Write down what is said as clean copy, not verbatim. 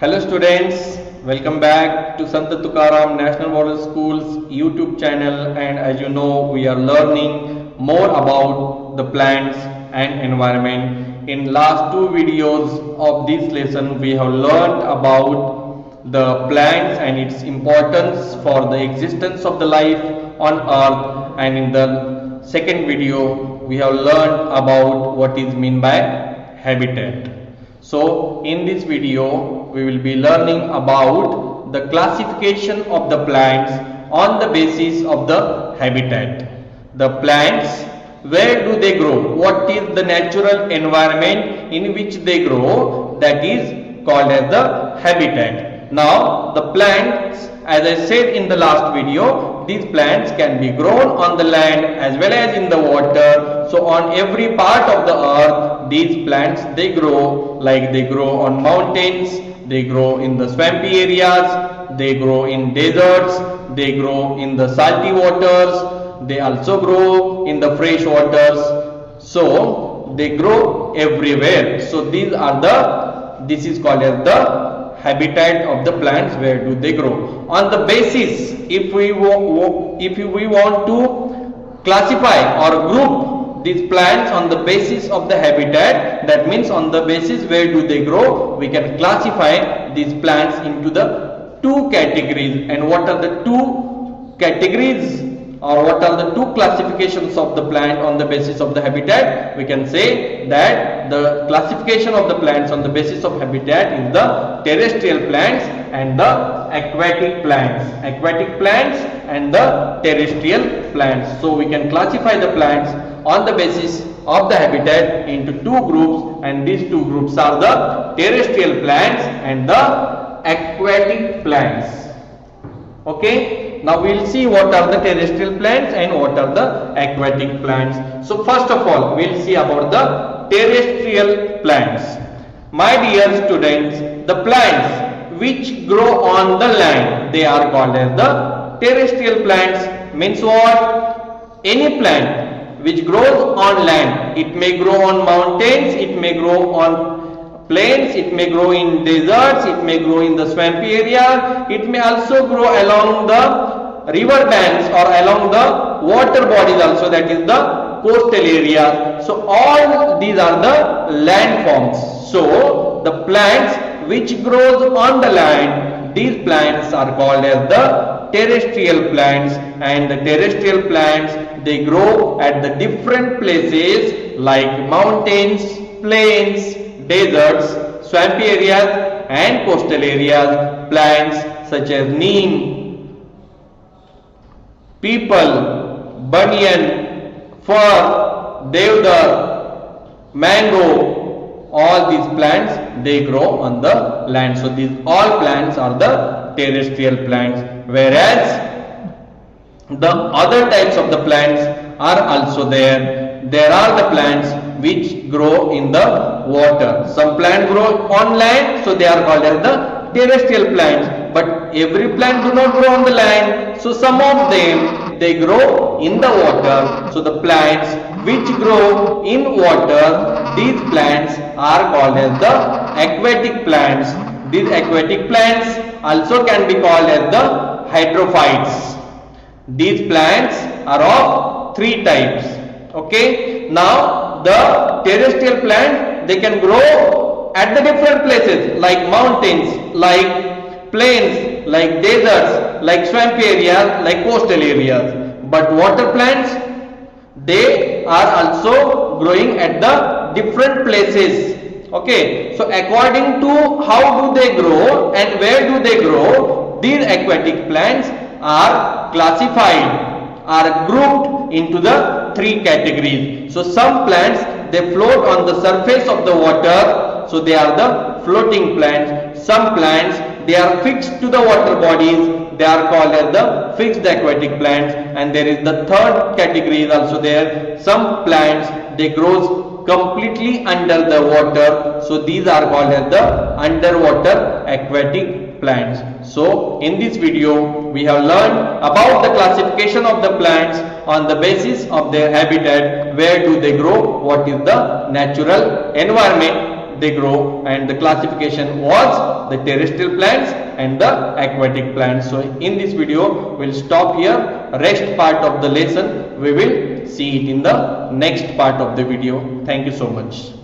Hello students, welcome back to Sant Tukaram National Model School's YouTube channel, and as you know we are learning more about the plants and environment. In last two videos of this lesson we have learned about the plants and its importance for the existence of the life on earth, and in the second video we have learned about what is meant by habitat. So in this video we will be learning about the classification of the plants on the basis of the habitat. The plants, where do they grow? What is the natural environment in which they grow? That is called as the habitat. Now the plants, as I said in the last video, these plants can be grown on the land as well as in the water. So on every part of the earth these plants they grow, like they grow on mountains, they grow in the swampy areas, they grow in deserts, they grow in the salty waters, they also grow in the fresh waters. So they grow everywhere. So this is called as the habitat of the plants. Where do they grow? On the basis, if we want to classify or group these plants on the basis of the habitat, that means on the basis where do they grow, we can classify these plants into the two categories. And what are the two categories, or what are the two classifications of the plant on the basis of the habitat? We can say that the classification of the plants on the basis of habitat is the terrestrial plants and the aquatic plants. Aquatic plants and the terrestrial plants. So we can classify the plants on the basis of the habitat into two groups, and these two groups are the terrestrial plants and the aquatic plants. Okay, now we will see what are the terrestrial plants and what are the aquatic plants. So first of all we will see about the terrestrial plants. My dear students, the plants which grow on the land, they are called as the terrestrial plants. Means what? Any plant which grows on land, it may grow on mountains, it may grow on plains, it may grow in deserts, it may grow in the swampy area, it may also grow along the river banks or along the water bodies also, that is the coastal area. So all these are the land forms. So the plants which grows on the land, these plants are called as the terrestrial plants. And the terrestrial plants, they grow at the different places like mountains, plains, deserts, swampy areas and coastal areas. Plants such as neem, peepal, banyan, fir, deodar, mango, all these plants they grow on the land. So these all plants are the terrestrial plants, whereas the other types of the plants are also there. There are the plants which grow in the water. Some plants grow on land, so they are called as the terrestrial plants. But every plant do not grow on the land. So some of them they grow in the water. So the plants which grow in water, these plants are called as the aquatic plants. These aquatic plants also can be called as the hydrophytes. These plants are of three types. Okay, now the terrestrial plant, they can grow at the different places like mountains, like plains, like deserts, like swampy areas, like coastal areas. But water plants, they are also growing at the different places. Okay, so according to how do they grow and where do they grow, these aquatic plants are classified, are grouped into the three categories. So some plants they float on the surface of the water, so they are the floating plants. Some plants they are fixed to the water bodies, they are called as the fixed aquatic plants. And there is the third category is also there. Some plants they grows completely under the water, so these are called as the underwater aquatic plants. So in this video we have learned about the classification of the plants on the basis of their habitat, where do they grow, what is the natural environment they grow, and the classification was the terrestrial plants and the aquatic plants. So in this video we'll stop here. Rest part of the lesson we will see it in the next part of the video. Thank you so much.